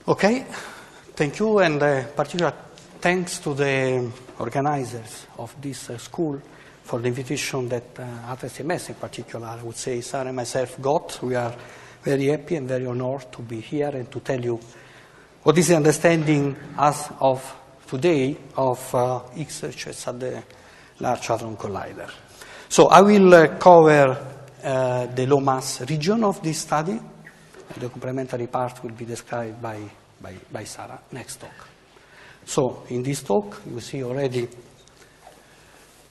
Okay, thank you, and particular thanks to the organizers of this school for the invitation that at CMS in particular, I would say Sara and myself got. We are very happy and very honored to be here and to tell you what is the understanding as of today of Higgs-jets at the Large Hadron Collider. So I will cover the low mass region of this study. The complementary part will be described by Sara next talk. So in this talk, you see already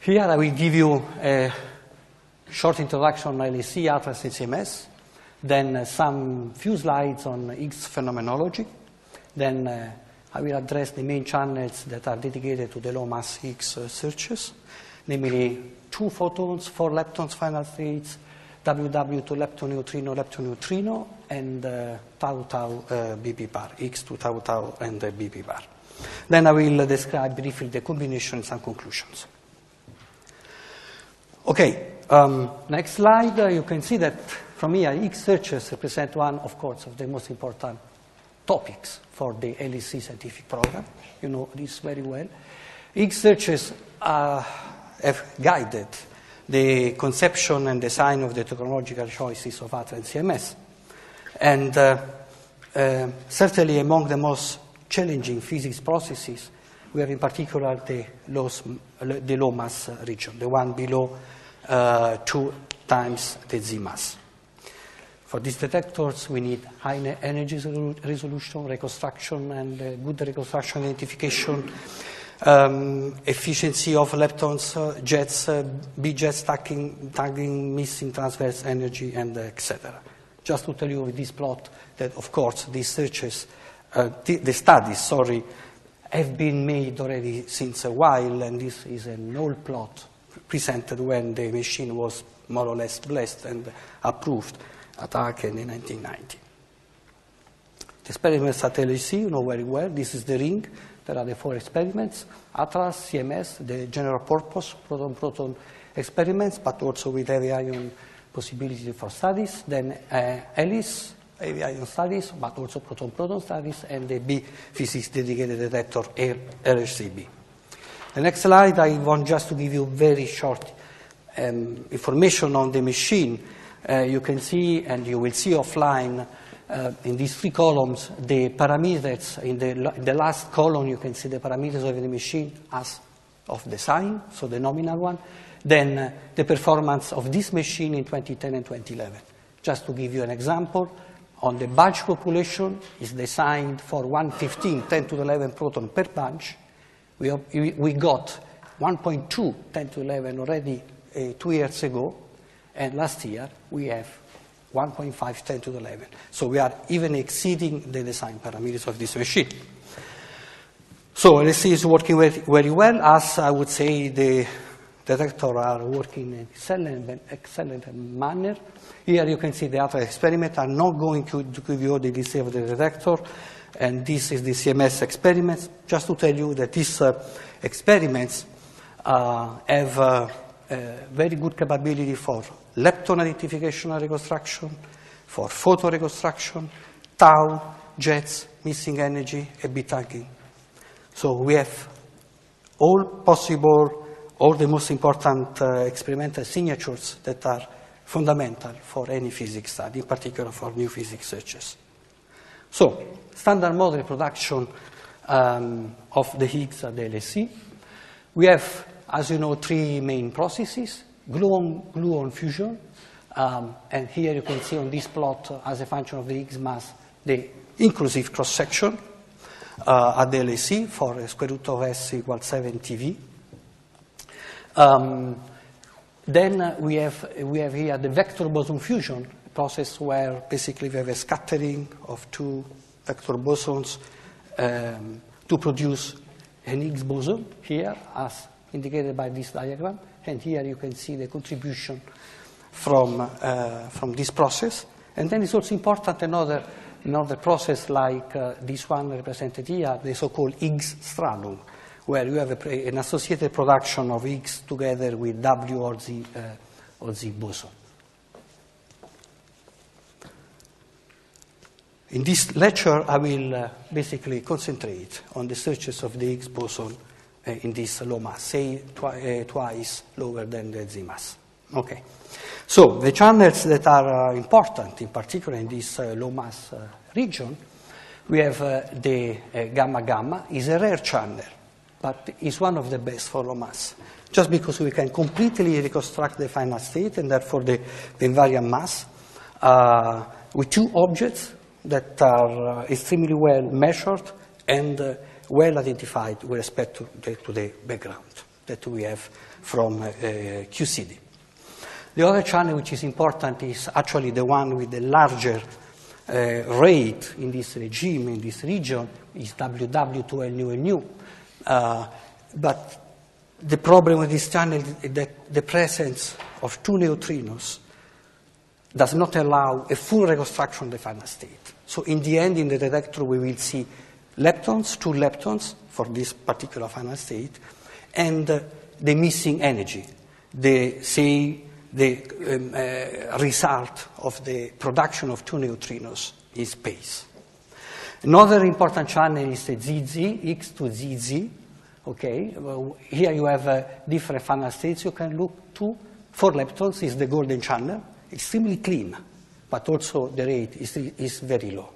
here I will give you a short introduction on LHC, atlas, and CMS, then some few slides on Higgs phenomenology, then I will address the main channels that are dedicated to the low mass Higgs searches, namely 2 photons, 4 leptons final states, WW to lepton-neutrino, and tau-tau BP bar, Higgs to tau-tau and BP bar. Then I will describe briefly the combinations and conclusions. Okay, next slide. You can see that from here, Higgs searches represent one, of course, of the most important topics for the LHC scientific program. You know this very well. Higgs searches have guided the conception and design of the technological choices of ATRA and CMS. And certainly among the most challenging physics processes, we have in particular the low mass region, the one below 2 times the Z mass. For these detectors, we need high energy resolution, reconstruction, and good reconstruction identification, efficiency of leptons, jets, B-jets, tagging, missing transverse energy, and etc. Just to tell you with this plot that, of course, these searches, the studies, have been made already since a while, and this is an old plot presented when the machine was more or less blessed and approved at Aachen in 1990. The experiments at LHC, you know very well. This is the ring. There are the 4 experiments: ATLAS, CMS, the general purpose proton-proton experiments, but also with heavy ion possibility for studies. Then ELIS, heavy ion studies, but also proton-proton studies, and the B physics dedicated detector LHCb. The next slide, I want just to give you very short information on the machine. You can see, and you will see offline, in these 3 columns, the parameters. In the last column, you can see the parameters of the machine as of design, so the nominal one. Then the performance of this machine in 2010 and 2011. Just to give you an example, on the bunch population is designed for 115 10 to the 11 proton per bunch. We got 1.2 10 to 11 already 2 years ago, and last year we have 1.5 10 to the 11. So we are even exceeding the design parameters of this machine. So LHC is working very well, as I would say the detectors are working in an excellent manner. Here you can see the other experiment. I'm not going to give you the details of the detector, and this is the CMS experiments. Just to tell you that these experiments have very good capability for lepton identification and reconstruction, for photo reconstruction, tau, jets, missing energy, and bit tagging. So we have all the most important experimental signatures that are fundamental for any physics study, in particular for new physics searches. So, standard model production of the Higgs at the LHC. We have, as you know, 3 main processes: gluon fusion, and here you can see on this plot, as a function of the Higgs mass, the inclusive cross-section at the LHC for a square root of S equals 7 TeV. Then we have here the vector boson fusion process, where basically we have a scattering of 2 vector bosons to produce an Higgs boson here, as indicated by this diagram. And here you can see the contribution from this process. And then it's also important another process like this one represented here, the so-called Higgs stratum, where you have an associated production of Higgs together with W or Z boson. In this lecture, I will basically concentrate on the searches of the Higgs boson in this low mass, say twice lower than the Z mass. Okay. So the channels that are important, in particular in this low mass region, we have the gamma-gamma. Is a rare channel, but is one of the best for low mass, just because we can completely reconstruct the final state and therefore the invariant mass with two objects that are extremely well measured and well identified with respect to the background that we have from QCD. The other channel which is important is actually the one with the larger rate in this regime, in this region, is WW to LU. But the problem with this channel is that the presence of two neutrinos does not allow a full reconstruction of the final state. So in the end, in the detector, we will see leptons, two leptons for this particular final state, and the missing energy, the result of the production of two neutrinos in space. Another important channel is the ZZ, X to ZZ. Okay, well, here you have different final states you can look to. For leptons is the golden channel, extremely clean, but also the rate is very low.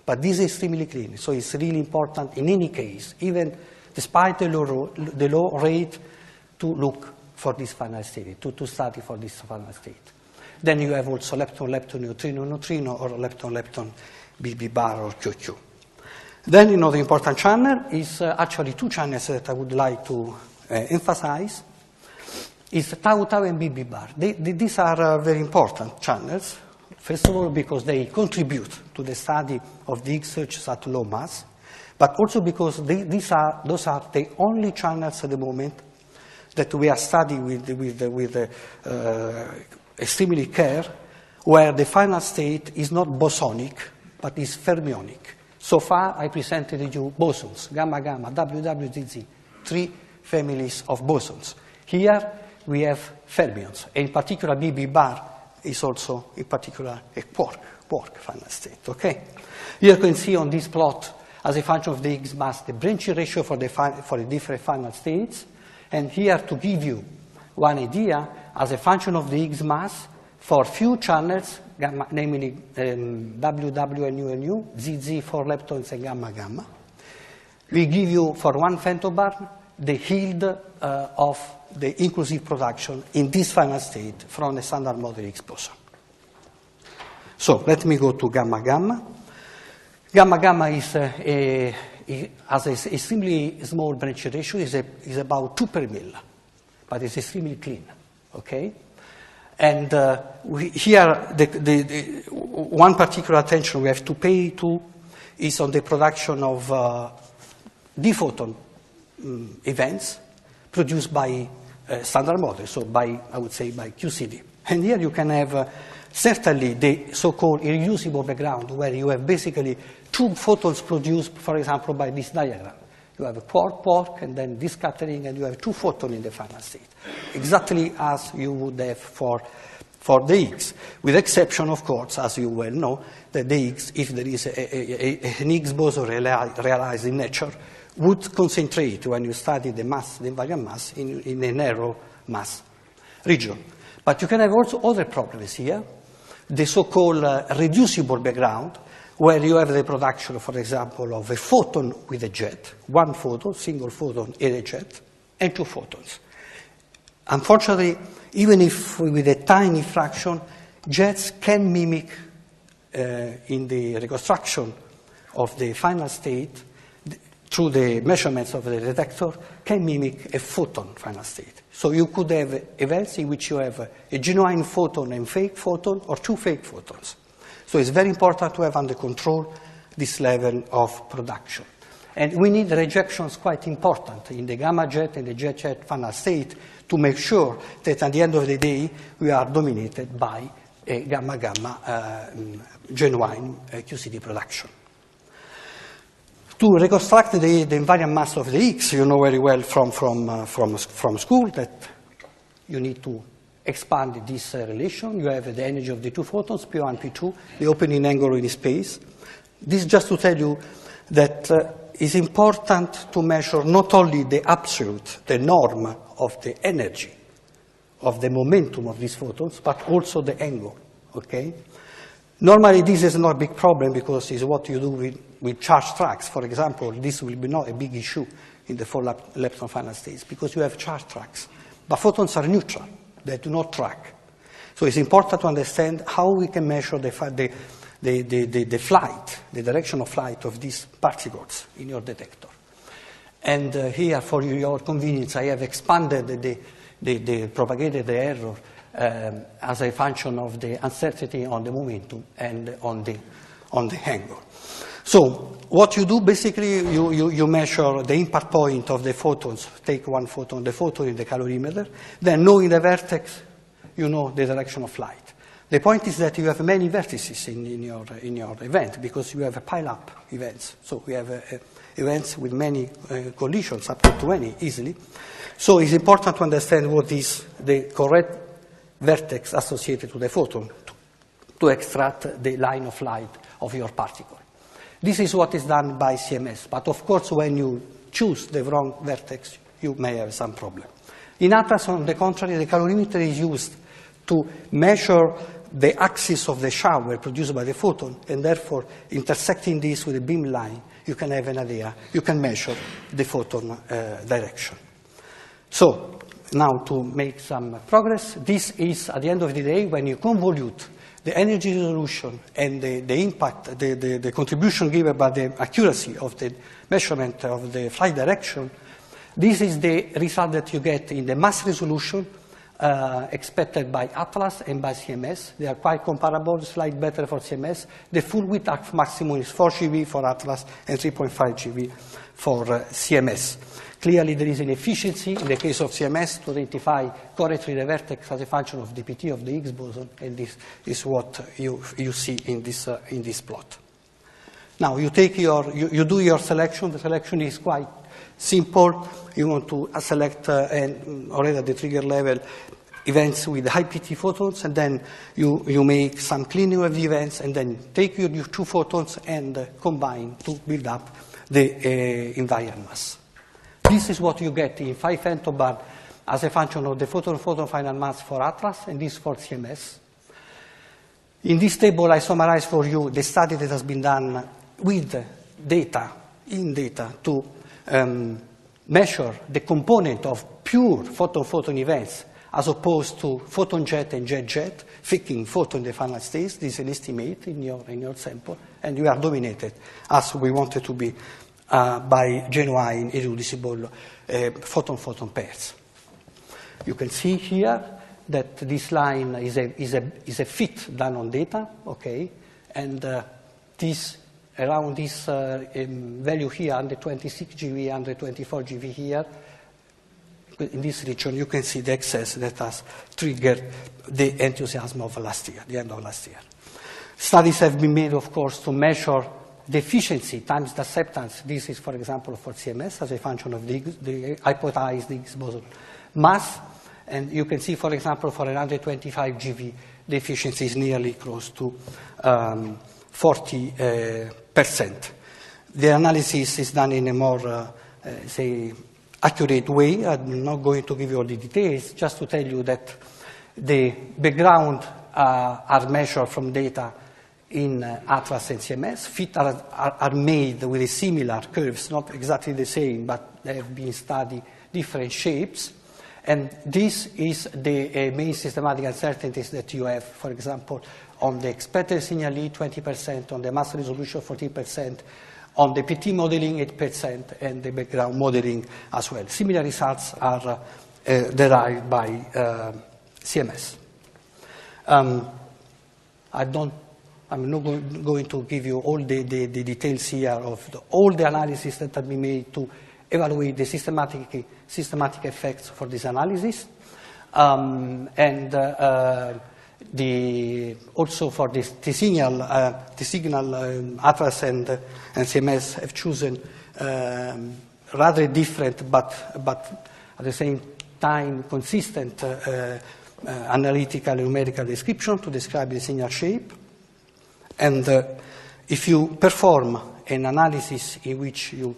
But this is extremely clean, so it's really important in any case, even despite the low rate, to look for this final state, to study for this final state. Then you have also lepton-lepton, neutrino-neutrino, or lepton-lepton, BB bar, or QQ. Then, the important channel is actually two channels that I would like to emphasize. Is tau-tau and BB bar. These are very important channels. First of all, because they contribute to the study of the Higgs searches at low mass, but also because those are the only channels at the moment that we are studying with extremely care, where the final state is not bosonic, but is fermionic. So far, I presented you bosons, gamma-gamma, WW-ZZ, three families of bosons. Here, we have fermions, and in particular, BB bar is also, in particular, a quark final state, okay? Here you can see on this plot, as a function of the Higgs mass, the branching ratio for the different final states. And here, to give you one idea, as a function of the Higgs mass, for few channels, gamma, namely WW and NU, ZZ for leptons and gamma-gamma, we give you, for one femtobarn, the yield of the inclusive production in this final state from the standard model Higgs boson. So let me go to gamma-gamma. Gamma-gamma has an extremely small branching ratio, is about 2 per mil, but it's extremely clean, okay? And here, one particular attention we have to pay to is on the production of d-photon events produced by standard model, so I would say by QCD. And here you can have certainly the so-called irreducible background, where you have basically two photons produced, for example, by this diagram. You have a quark, and then this scattering, and you have two photons in the final state, exactly as you would have for the Higgs, with exception, of course, as you well know, that the Higgs, if there is an Higgs boson realized in nature, would concentrate, when you study the mass, the invariant mass, in a narrow mass region. But you can have also other problems here, the so-called reducible background, where you have the production, for example, of a photon with a jet, one photon, single photon and a jet, and two photons. Unfortunately, even if with a tiny fraction, jets can mimic, in the reconstruction of the final state, through the measurements of the detector, can mimic a photon final state. So you could have events in which you have a genuine photon and fake photon, or two fake photons. So it's very important to have under control this level of production. And we need rejections quite important in the gamma jet and the jet final state to make sure that at the end of the day, we are dominated by a gamma-gamma genuine QCD production. To reconstruct the invariant mass of the Higgs, you know very well from school that you need to expand this relation. You have the energy of the two photons, P1, P2, the opening angle in space. This just to tell you that it's important to measure not only the absolute, the norm of the energy, of the momentum of these photons, but also the angle, okay? Normally, this is not a big problem because it's what you do with charge tracks. For example, this will be not a big issue in the four lepton final states because you have charge tracks. But photons are neutral. They do not track. So it's important to understand how we can measure the flight, the direction of flight of these particles in your detector. And here, for your convenience, I have expanded the propagated error as a function of the uncertainty on the momentum and on the angle. So what you do, basically, you measure the impact point of the photons. Take one photon, the photon in the calorimeter. Then, knowing the vertex, you know the direction of flight. The point is that you have many vertices in your event because you have pile-up events. So we have events with many collisions, up to 20 easily. So it's important to understand what is the correct vertex associated to the photon to extract the line of light of your particle. This is what is done by CMS. But of course, when you choose the wrong vertex, you may have some problem. In ATLAS, on the contrary, the calorimeter is used to measure the axis of the shower produced by the photon, and therefore, intersecting this with a beam line, you can have an idea, you can measure the photon direction. So, now to make some progress, this is, at the end of the day, when you convolute the energy resolution and the impact, the contribution given by the accuracy of the measurement of the flight direction, this is the result that you get in the mass resolution expected by ATLAS and by CMS. They are quite comparable, slightly better for CMS. The full width arc maximum is 4 GeV for ATLAS and 3.5 GeV for CMS. Clearly, there is an efficiency in the case of CMS to identify correctly the vertex as a function of dPt of the Higgs boson, and this is what you see in this plot. Now, you do your selection. The selection is quite simple. You want to select already at the trigger level events with high PT photons, and then you make some cleaning of the events, and then take your two photons and combine to build up the invariant mass. This is what you get in 5 femtobar as a function of the photon-photon final mass for ATLAS, and this for CMS. In this table, I summarize for you the study that has been done with data, to measure the component of pure photon-photon events as opposed to photon jet and jet, fitting photon in the final states. This is an estimate in your sample, and you are dominated, as we wanted to be, by genuine irreducible photon-photon pairs. You can see here that this line is a fit done on data, okay, and around this value here, 126 GeV, 124 GeV here, in this region, you can see the excess that has triggered the enthusiasm of last year, the end of last year. Studies have been made, of course, to measure the efficiency times the acceptance. This is, for example, for CMS as a function of the hypothesized Higgs boson mass. And you can see, for example, for 125 GeV, the efficiency is nearly close to 40%. The analysis is done in a more, accurate way. I'm not going to give you all the details, just to tell you that the background are measured from data in ATLAS and CMS. Fit are made with similar curves, not exactly the same, but they have been studied different shapes. And this is the main systematic uncertainties that you have, for example, on the expected signal E, 20%, on the mass resolution, 14%, on the PT modeling, 8%, and the background modeling as well. Similar results are derived by CMS. I'm not going to give you all the details here of all the analysis that have been made to evaluate the systematic effects for this analysis. Also for the signal ATLAS and CMS have chosen rather different but at the same time consistent analytical and numerical description to describe the signal shape. And if you perform an analysis in which you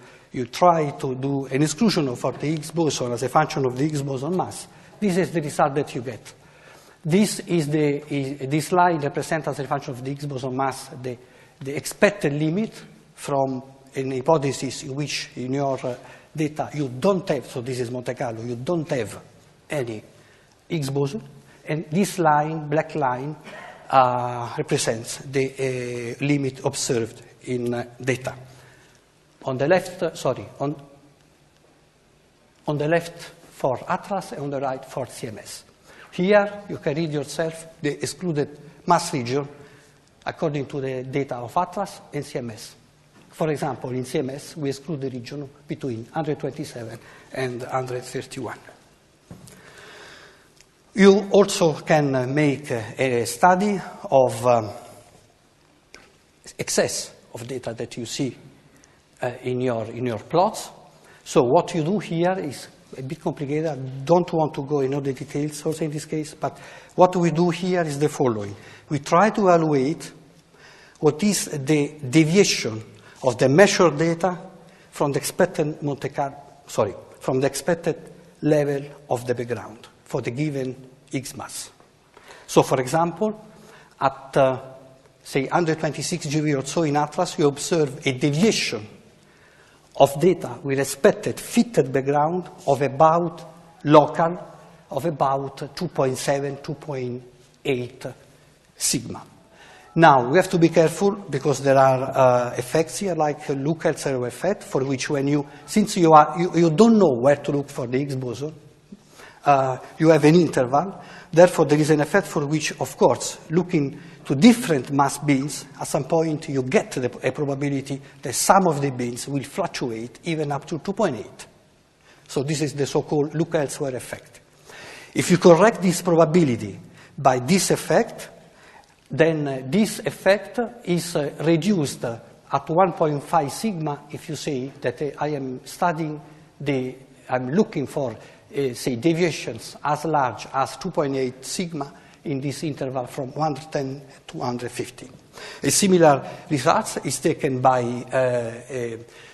try to do an exclusion of the Higgs boson as a function of the Higgs boson mass, this is the result that you get. This line represents as a function of the Higgs boson mass the expected limit from an hypothesis in which in your data you don't have, so this is Monte Carlo, you don't have any Higgs boson, and this line, black line, represents the limit observed in data. On the left, on the left for Atlas and on the right for CMS. Here you can read yourself the excluded mass region according to the data of Atlas and CMS. For example, in CMS, we exclude the region between 127 and 131. You also can make a study of excess of data that you see in your plots. So what you do here is a bit complicated. I don't want to go into the details also in this case, but what we do here is the following. We try to evaluate what is the deviation of the measured data from the expected from the expected level of the background for the given Higgs mass. So, for example, at say 126 GeV or so in Atlas, you observe a deviation of data with expected fitted background of about local of about 2.7, 2.8 sigma. Now, we have to be careful because there are effects here like Lucas-Elser effect for which since you don't know where to look for the Higgs boson, you have an interval. Therefore, there is an effect for which, of course, looking to different mass beams, at some point you get a probability that some of the beams will fluctuate even up to 2.8. So this is the so-called Lucas-Elser effect. If you correct this probability by this effect, then this effect is reduced at 1.5 sigma if you say that I am studying I'm looking for, say, deviations as large as 2.8 sigma in this interval from 110 to 150. A similar result is taken by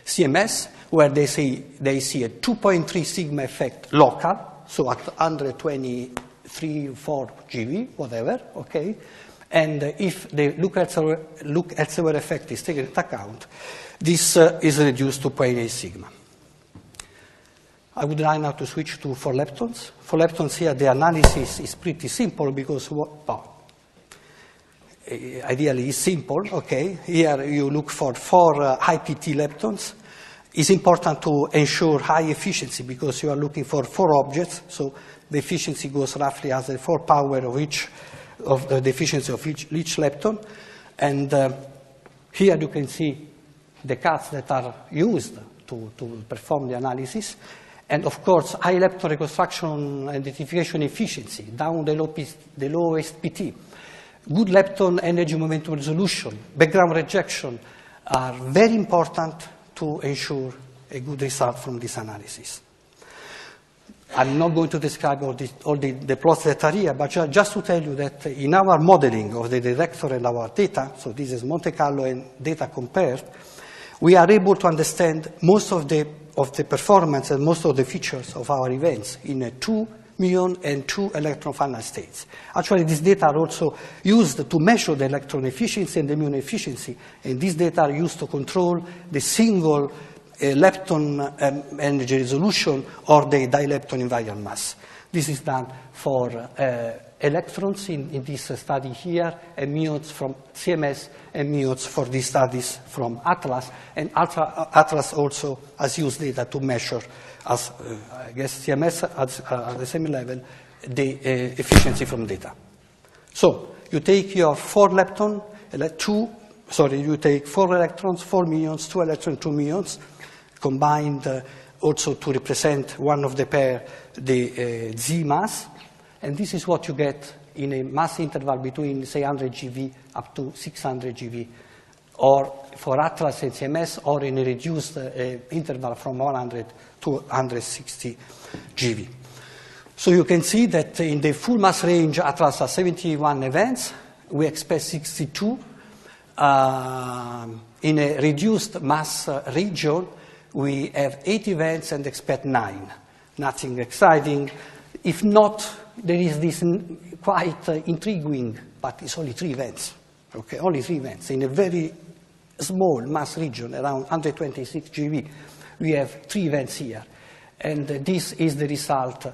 CMS, where they see a 2.3 sigma effect local, so at 123, 4 GeV, whatever, okay? And if the Lucas-Elser effect is taken into account, this is reduced to 0.8 sigma. I would like now to switch to for leptons. For leptons here, the analysis is pretty simple because, ideally it's simple, okay? Here you look for 4 high PT leptons. It's important to ensure high efficiency because you are looking for 4 objects, so the efficiency goes roughly as the 4 power of each of the efficiency of each lepton. And here you can see the cuts that are used to perform the analysis. And of course, high lepton reconstruction identification efficiency, down the lowest PT. Good lepton energy momentum resolution, background rejection are very important to ensure a good result from this analysis. I'm not going to describe all the plots that are here, but just to tell you that in our modeling of the detector and our data, so this is Monte Carlo and data compared, we are able to understand most of the performance and most of the features of our events in 2 muon and 2 electron final states. Actually, these data are also used to measure the electron efficiency and the muon efficiency, and these data are used to control the single lepton energy resolution or the dilepton invariant mass. This is done for electrons in this study here, and muons from CMS, and muons for these studies from Atlas. And Atlas also has used data to measure, as I guess CMS at the same level, the efficiency from data. So you take your 4 lepton, you take 4 electrons, 4 muons, 2 electrons, 2 muons, combined also to represent one of the pair, the Z mass, and this is what you get in a mass interval between, say, 100 GeV up to 600 GeV, or for Atlas and CMS, or in a reduced interval from 100 to 160 GeV. So you can see that in the full mass range, Atlas has 71 events. We expect 62. in a reduced mass region, we have 8 events and expect 9. Nothing exciting. If not, there is this quite intriguing, but it's only 3 events. Okay, only 3 events. In a very small mass region, around 126 GeV, we have 3 events here. And this is the result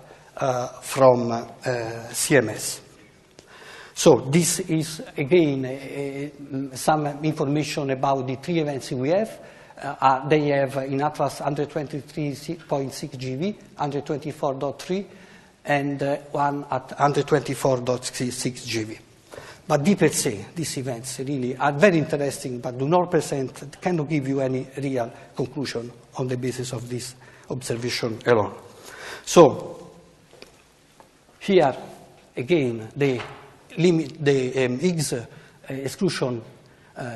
from CMS. So this is, again, some information about the 3 events we have. They have in Atlas 123.6 GeV, 124.3, and one at 124.6 GeV. But D per se, these events really are very interesting, but do not present, cannot give you any real conclusion on the basis of this observation alone. So here again the Higgs exclusion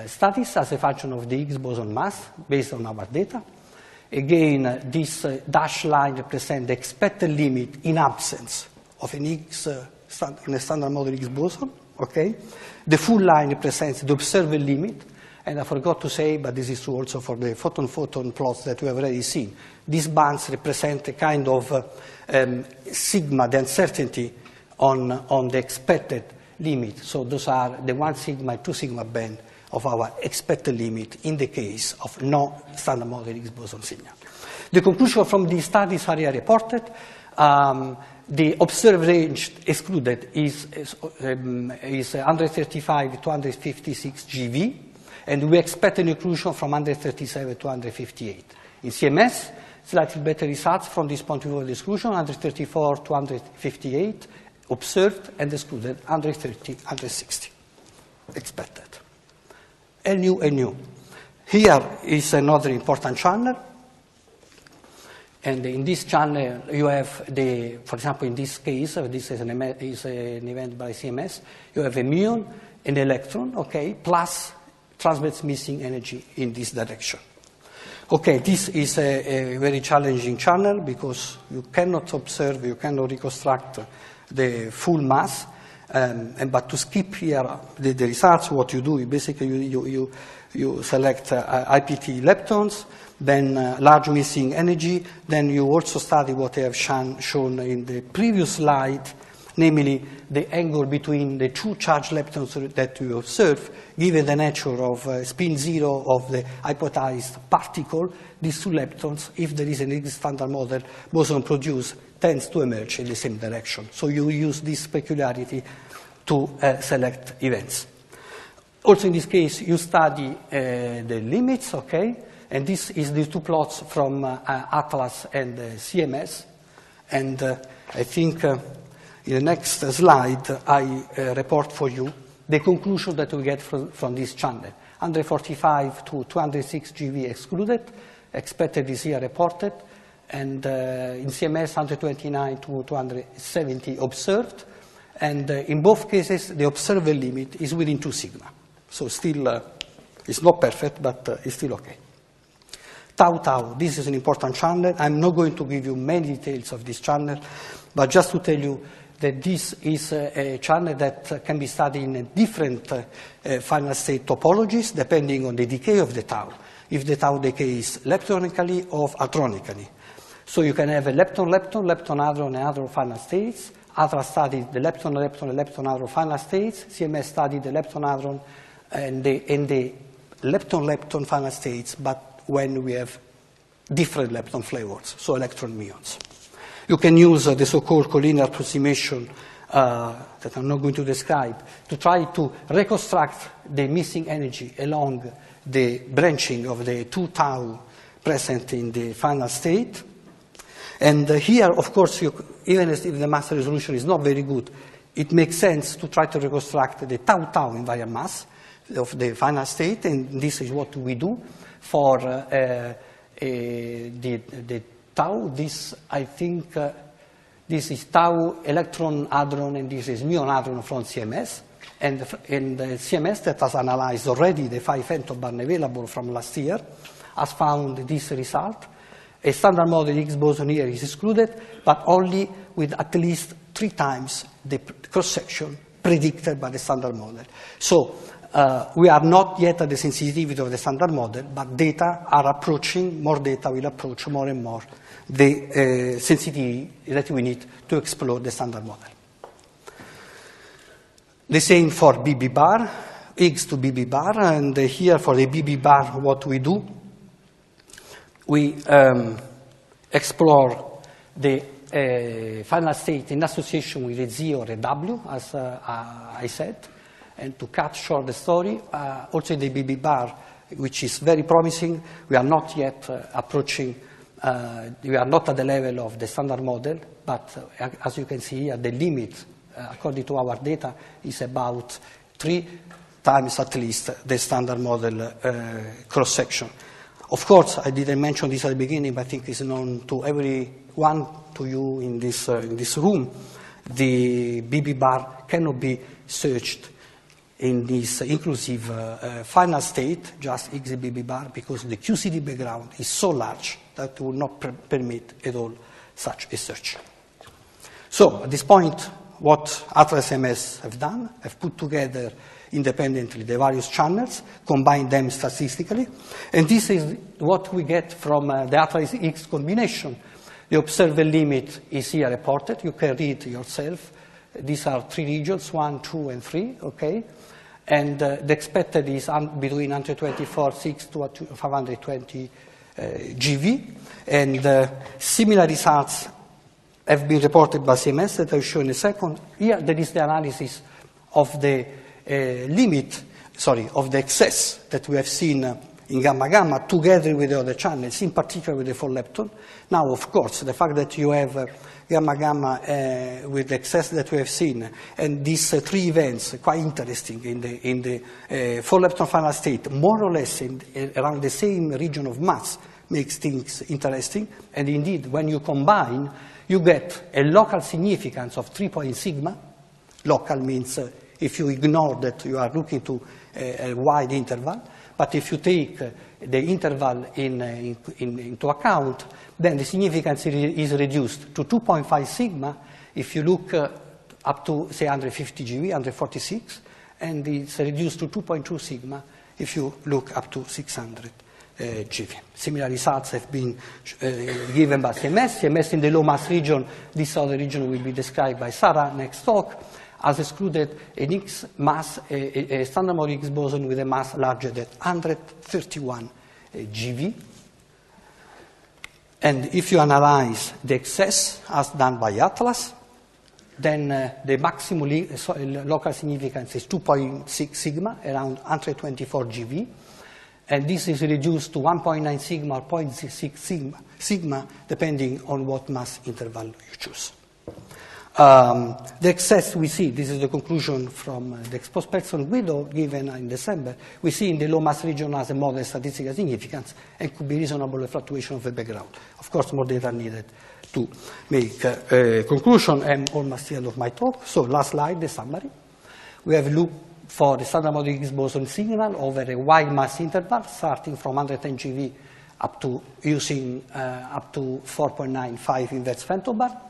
status as a function of the Higgs boson mass based on our data. Again, this dashed line represents the expected limit in absence of an Higgs in a standard model Higgs boson. Okay, the full line represents the observed limit, and I forgot to say, but this is true also for the photon-photon plots that we have already seen. These bands represent a kind of sigma, the uncertainty on the expected limit. So those are the 1 sigma and 2 sigma band of our expected limit in the case of no standard model Higgs boson signal. The conclusion from these studies are here reported. The observed range excluded is 135 to 156 GeV, and we expect an inclusion from 137 to 158. In CMS, slightly better results from this point of view of the exclusion, 134 to 158 observed and excluded, 130, 160 expected. LU. Here is another important channel. And in this channel, you have for example, in this case, this is an event by CMS, you have a muon, an electron, okay, plus transmits missing energy in this direction. Okay, this is a very challenging channel because you cannot observe, you cannot reconstruct the full mass. But to skip here the results, what you do is basically you select IPT leptons, then large missing energy, then you also study what I have shown in the previous slide, namely the angle between the 2 charged leptons that you observe, given the nature of spin 0 of the hypothesized particle, these 2 leptons, if there is an Higgs standard model boson produced, tends to emerge in the same direction. So you use this peculiarity to select events. Also in this case, you study the limits, okay? And this is the 2 plots from Atlas and CMS. And I think in the next slide, I report for you the conclusion that we get from this channel. 145 to 206 GeV excluded, expected is here reported, and in CMS 129 to 270 observed, and in both cases the observed limit is within 2 sigma. So still, it's not perfect, but it's still okay. Tau, this is an important channel. I'm not going to give you many details of this channel, but just to tell you that this is a channel that can be studied in different final state topologies depending on the decay of the tau. If the tau decays leptonically or hadronically. So you can have a lepton-hadron, and hadron final states. Atlas studied the lepton-hadron final states. CMS studied the lepton-hadron and the lepton final states, but when we have different lepton flavors, so electron muons. You can use the so-called collinear approximation that I'm not going to describe to try to reconstruct the missing energy along the branching of the 2 tau present in the final state. And here, of course, even if the mass resolution is not very good, it makes sense to try to reconstruct the tau invariant mass of the final state, and this is what we do for the tau. This, I think, this is tau electron hadron, and this is muon hadron from CMS. And the CMS that has analyzed already the 5 phantom band available from last year has found this result. A standard model Higgs boson here is excluded, but only with at least 3 times the cross-section predicted by the standard model. So we are not yet at the sensitivity of the standard model, but data are approaching, more data will approach more and more the sensitivity that we need to explore the standard model. The same for BB bar, Higgs to BB bar, and here for the BB bar what we do, we explore the final state in association with a Z or a W, as I said. And to cut short the story, also in the BB bar, which is very promising, we are not yet approaching, we are not at the level of the standard model, but as you can see here, the limit, according to our data, is about 3 times at least the standard model cross-section. Of course, I didn't mention this at the beginning, but I think it's known to everyone, to you in this room. The BB bar cannot be searched in this inclusive final state, just Higgs BB bar, because the QCD background is so large that it will not permit at all such a search. So, at this point, what Atlas CMS have done, have put together independently the various channels, combine them statistically, and this is what we get from the Atlas Higgs combination. The observer limit is here reported. You can read yourself. These are 3 regions, 1, 2, and 3, okay? And the expected is between 124.6 to 520 GV, and similar results have been reported by CMS that I'll show in a second. Here there is the analysis of the of the excess that we have seen in gamma-gamma together with the other channels, in particular with the 4-lepton. Now, of course, the fact that you have gamma-gamma with the excess that we have seen, and these 3 events, quite interesting in the 4-lepton final state, more or less around the same region of mass, makes things interesting. And indeed, when you combine, you get a local significance of 3 point sigma. Local means if you ignore that you are looking to a wide interval, but if you take the interval into account, then the significance is reduced to 2.5 sigma if you look up to, say, 150 GeV, 146, and it's reduced to 2.2 sigma if you look up to 600 GeV. Similar results have been given by CMS. CMS in the low mass region, this other region will be described by Sara next talk, has excluded an Higgs mass, a standard model Higgs boson with a mass larger than 131 GeV. And if you analyze the excess as done by Atlas, then the maximum local significance is 2.6 sigma, around 124 GeV. And this is reduced to 1.9 sigma or 0.6 sigma, depending on what mass interval you choose. The excess we see, this is the conclusion from the exposed person window given in December, we see in the low mass region as a modest statistical significance and could be reasonable fluctuation of the background. Of course, more data needed to make a conclusion. I'm almost at the end of my talk. So last slide, the summary. We have looked for the standard model Higgs boson signal over a wide mass interval, starting from 110 GeV up to using up to 4.95 inverse femtobarn.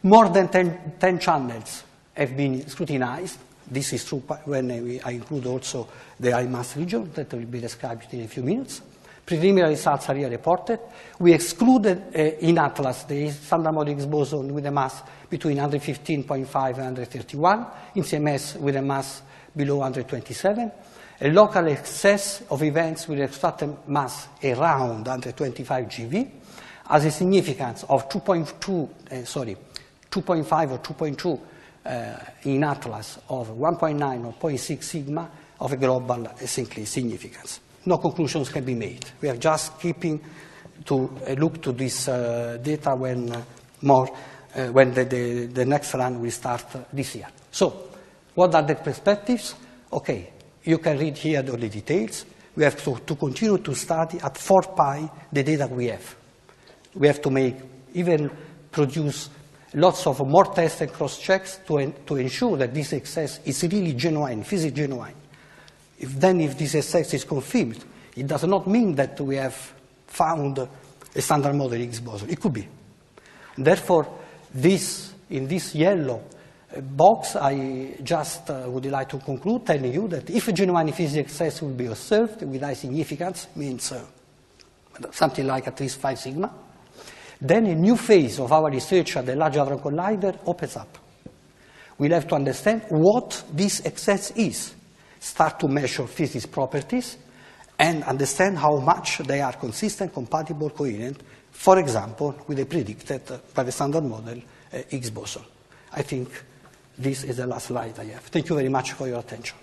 More than 10 channels have been scrutinized. This is true when I include also the high mass region that will be described in a few minutes. Preliminary results are here reported. We excluded in Atlas the standard model Higgs boson with a mass between 115.5 and 131, in CMS with a mass below 127, a local excess of events with a extracted mass around 125 GeV, has a significance of 2.5 or 2.2 in Atlas of 1.9 or 0.6 sigma of a global significance. No conclusions can be made. We are just keeping to look to this data when the next run will start this year. So, what are the perspectives? Okay, you can read here all the details. We have to continue to study at 4 pi the data we have. We have to produce lots of more tests and cross-checks to ensure that this excess is really genuine, physically genuine. If this excess is confirmed, it does not mean that we have found a standard model Higgs boson. It could be. Therefore, in this yellow box, I just would like to conclude telling you that if a genuine physics success will be observed with high significance, means something like at least 5 sigma, then a new phase of our research at the Large Hadron Collider opens up. We'll have to understand what this excess is, start to measure physics properties, and understand how much they are consistent, compatible, coherent, for example, with the predicted by the standard model Higgs boson. I think this is the last slide I have. Thank you very much for your attention.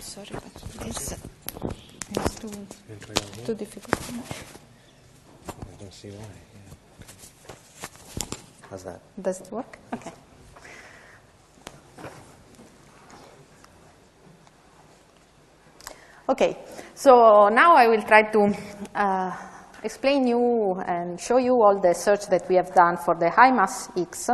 Sorry, but this is too difficult for me. I don't see why. Yeah. How's that? Does it work? Okay. Okay, so now I will try to explain you and show you all the search that we have done for the high mass Higgs.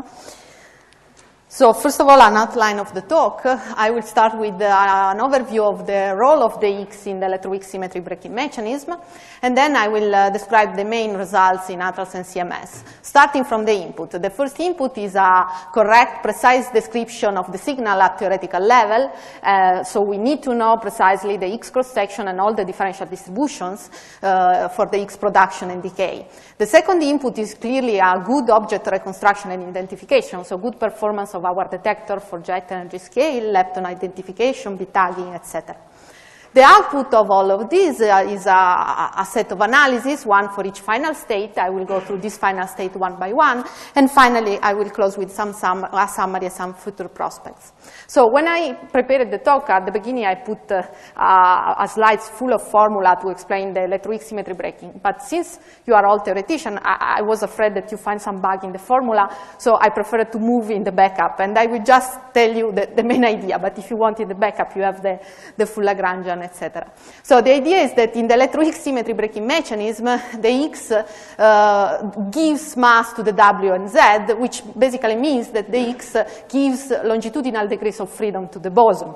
So first of all, an outline of the talk. I will start with an overview of the role of the Higgs in the electroweak symmetry breaking mechanism, and then I will describe the main results in atlas and CMS. Starting from the input. The first input is a correct, precise description of the signal at theoretical level, so we need to know precisely the Higgs cross-section and all the differential distributions for the Higgs production and decay. The second input is clearly a good object reconstruction and identification, so good performance of our detector for jet energy scale, lepton identification, bit tagging, etc. The output of all of this is a set of analyses, one for each final state. I will go through this final state one by one, and finally I will close with a summary and some future prospects. So when I prepared the talk, at the beginning I put a slides full of formula to explain the electroweak symmetry breaking. But since you are all theoreticians, I was afraid that you find some bug in the formula, so I preferred to move in the backup, and I will just tell you the main idea, but if you wanted the backup, you have the full Lagrangian, etc. So the idea is that in the electroweak symmetry breaking mechanism, the Higgs gives mass to the W and Z, which basically means that the Higgs gives longitudinal degrees of freedom to the boson.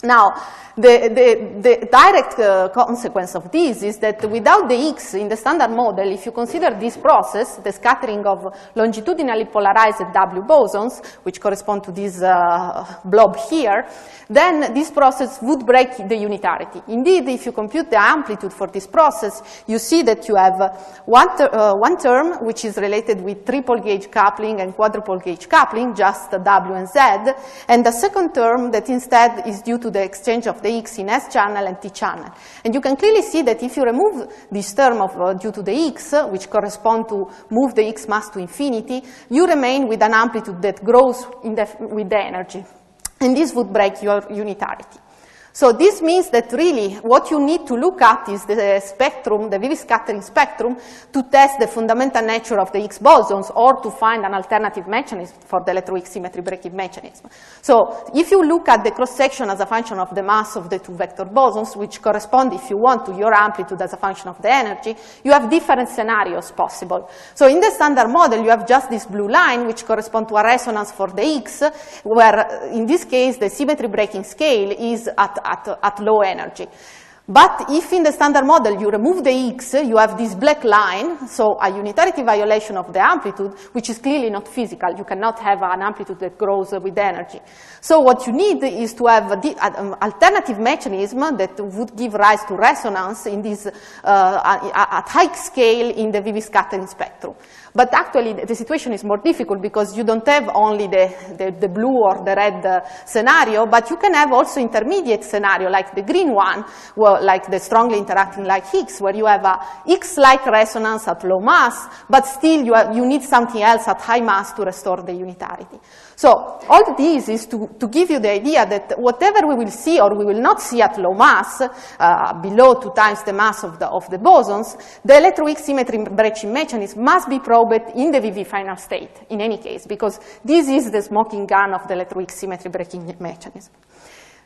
Now, the direct consequence of this is that without the Higgs in the standard model, if you consider this process, the scattering of longitudinally polarized W bosons, which correspond to this blob here, then this process would break the unitarity. Indeed, if you compute the amplitude for this process, you see that you have one term which is related with triple gauge coupling and quadruple gauge coupling, just W and Z, and the second term that instead is due to the exchange of the Higgs in S channel and T channel. And you can clearly see that if you remove this term of due to the Higgs, which correspond to move the Higgs mass to infinity, you remain with an amplitude that grows with the energy. And this would break your unitarity. So this means that really what you need to look at is the spectrum, the VV scattering spectrum, to test the fundamental nature of the Higgs bosons or to find an alternative mechanism for the electroweak symmetry breaking mechanism. So if you look at the cross-section as a function of the mass of the two vector bosons, which correspond, if you want, to your amplitude as a function of the energy, you have different scenarios possible. So in the standard model, you have just this blue line, which corresponds to a resonance for the Higgs, where in this case, the symmetry breaking scale is at low energy. But if in the standard model you remove the Higgs, you have this black line, so a unitarity violation of the amplitude, which is clearly not physical. You cannot have an amplitude that grows with energy. So what you need is to have an alternative mechanism that would give rise to resonance in this at high scale in the VV scattering spectrum. But actually, the situation is more difficult because you don't have only the blue or the red scenario, but you can have also intermediate scenario, like the green one, well, like the strongly interacting like Higgs, where you have a X-like resonance at low mass, but still you need something else at high mass to restore the unitarity. So all this is to give you the idea that whatever we will see or we will not see at low mass, below 2 times the mass of the bosons, the electroweak symmetry breaking mechanism must be probed in the VV final state, in any case, because this is the smoking gun of the electroweak symmetry breaking mechanism.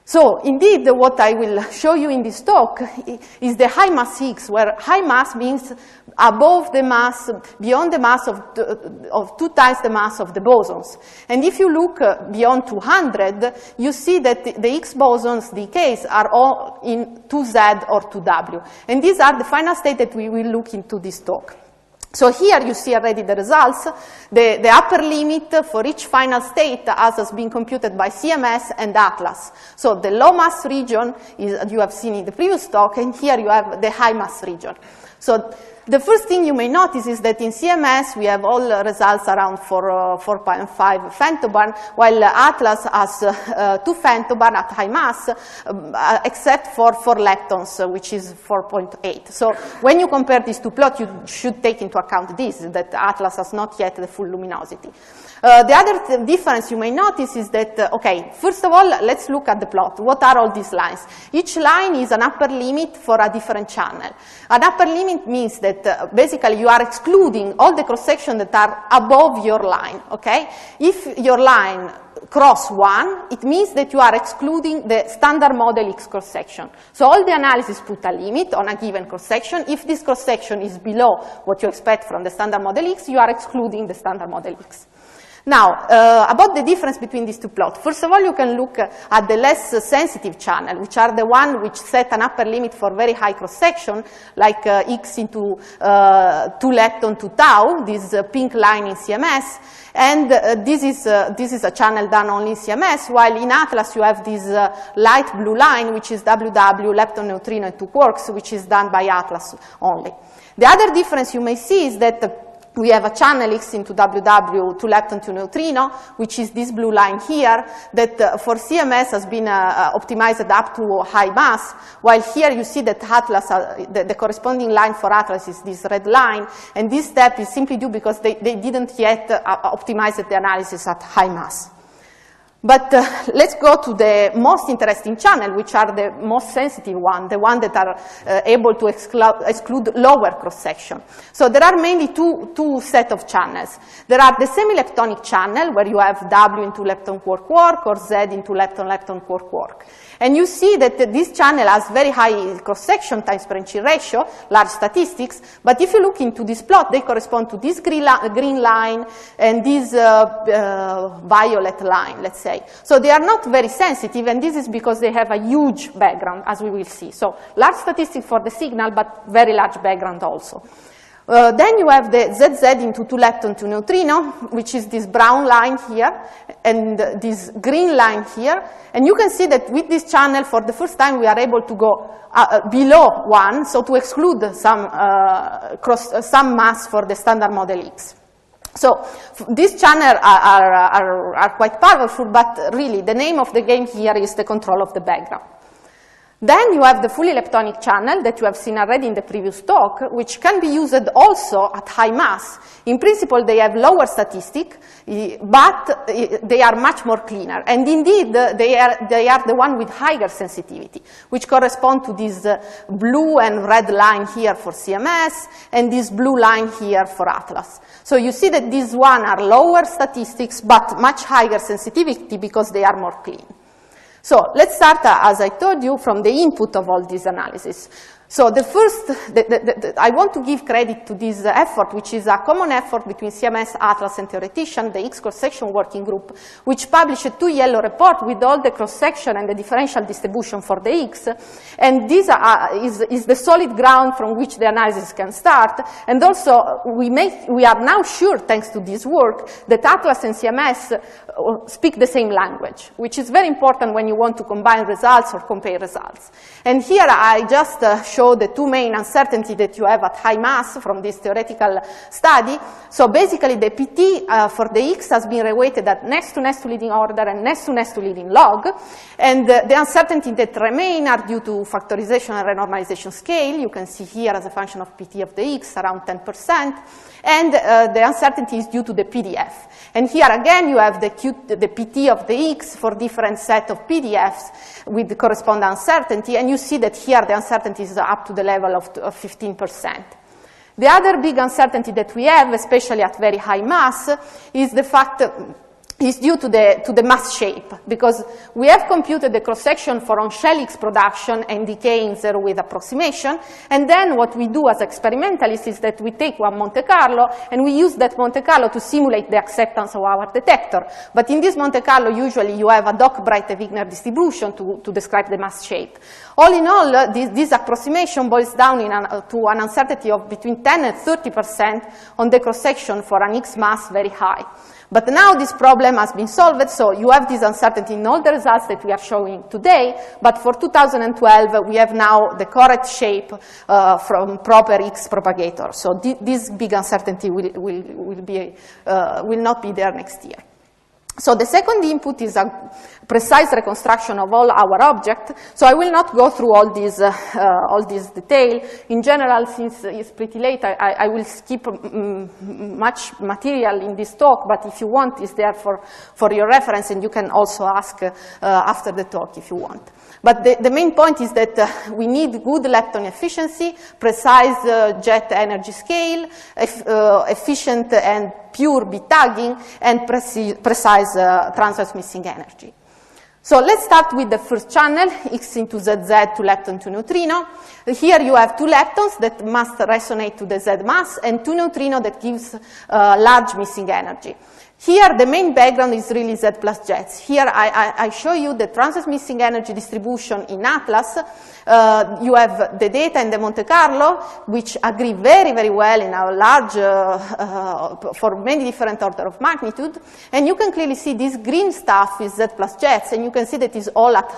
So indeed, what I will show you in this talk is the high mass Higgs, where high mass means above the mass, beyond the mass of 2 times the mass of the bosons. And if you look beyond 200, you see that the Higgs bosons decays are all in 2Z or 2W. And these are the final state that we will look into this talk. So here you see already the results. The upper limit for each final state has been computed by CMS and Atlas. So the low mass region is, you have seen in the previous talk, and here you have the high mass region. So the first thing you may notice is that in CMS we have all results around 4.5 femtobarn, while Atlas has 2 femtobarn at high mass, except for leptons, which is 4.8. So when you compare these two plots, you should take into account this, that Atlas has not yet the full luminosity. The other difference you may notice is that, okay, first of all, let's look at the plot. What are all these lines? Each line is an upper limit for a different channel. An upper limit means that basically you are excluding all the cross-sections that are above your line, okay? If your line cross 1, it means that you are excluding the standard model X cross-section. So all the analysis put a limit on a given cross-section. If this cross-section is below what you expect from the standard model X, you are excluding the standard model X. Now, about the difference between these two plots. First of all, you can look at the less sensitive channel, which are the one which set an upper limit for very high cross-section, like X into 2 lepton to tau, this pink line in CMS. And this is a channel done only in CMS, while in Atlas you have this light blue line, which is WW, lepton, neutrino, and 2 quarks, which is done by Atlas only. The other difference you may see is that we have a channel X into WW, 2 lepton, 2 neutrino, which is this blue line here, that for CMS has been optimized up to high mass, while here you see that Atlas, the corresponding line for Atlas is this red line, and this step is simply due because they didn't yet optimize the analysis at high mass. But let's go to the most interesting channel, which are the most sensitive one, the one that are able to exclude lower cross-section. So there are mainly two set of channels. There are the semi-leptonic channel, where you have W into lepton quark-quark, or Z into lepton-lepton quark-quark. And you see that this channel has very high cross-section times branching ratio, large statistics, but if you look into this plot, they correspond to this green line and this violet line, let's say. So they are not very sensitive, and this is because they have a huge background, as we will see. So large statistics for the signal, but very large background also. Then you have the ZZ into 2 lepton, 2 neutrino, which is this brown line here, and this green line here. And you can see that with this channel, for the first time, we are able to go below 1, so to exclude some mass for the standard model X. So these channels are quite powerful, but really the name of the game here is the control of the background. Then you have the fully leptonic channel that you have seen already in the previous talk, which can be used also at high mass. In principle, they have lower statistic, but they are much more cleaner. And indeed, they are the one with higher sensitivity, which correspond to this blue and red line here for CMS, and this blue line here for Atlas. So you see that these one are lower statistics, but much higher sensitivity because they are more clean. So let's start, as I told you, from the input of all this analysis. So the first, I want to give credit to this effort, which is a common effort between CMS, Atlas, and theoretician, the X cross-section working group, which published 2 yellow reports with all the cross-section and the differential distribution for the X. And this is the solid ground from which the analysis can start. And also, we are now sure, thanks to this work, that Atlas and CMS speak the same language, which is very important when you want to combine results or compare results. And here I just show the two main uncertainties that you have at high mass from this theoretical study. So basically the PT for the X has been reweighted at next to leading order and next to leading log. And the uncertainty that remain are due to factorization and renormalization scale. You can see here as a function of PT of the X around 10%. And the uncertainty is due to the PDF. And here again you have the PT of the X for different set of PDFs with the corresponding uncertainty, and you see that here the uncertainty is up to the level of 15%. The other big uncertainty that we have, especially at very high mass, is the fact is due to the mass shape, because we have computed the cross-section for on-shell X production and decay in zero with approximation, and then what we do as experimentalists is that we take one Monte Carlo and we use that Monte Carlo to simulate the acceptance of our detector. But in this Monte Carlo, usually you have a Dock-Bright-Wigner distribution to describe the mass shape. All in all, this approximation boils down to an uncertainty of between 10 and 30% on the cross-section for an X mass very high. But now this problem has been solved, so you have this uncertainty in all the results that we are showing today, but for 2012 we have now the correct shape from proper X propagator. So this big uncertainty will not be there next year. So the second input is a precise reconstruction of all our objects. So I will not go through all this detail. In general, since it's pretty late, I will skip much material in this talk, but if you want, it's there for your reference, and you can also ask after the talk if you want. But the main point is that we need good lepton efficiency, precise jet energy scale, efficient and pure bit tagging, and precise transverse missing energy. So let's start with the first channel, X into ZZ to lepton to neutrino. Here you have two leptons that must resonate to the Z mass, and two neutrino that gives large missing energy. Here the main background is really Z+jets. Here I show you the transverse missing energy distribution in Atlas. You have the data in the Monte Carlo, which agree very, very well in a large, for many different order of magnitude. And you can clearly see this green stuff is Z+jets, and you can see that it's all at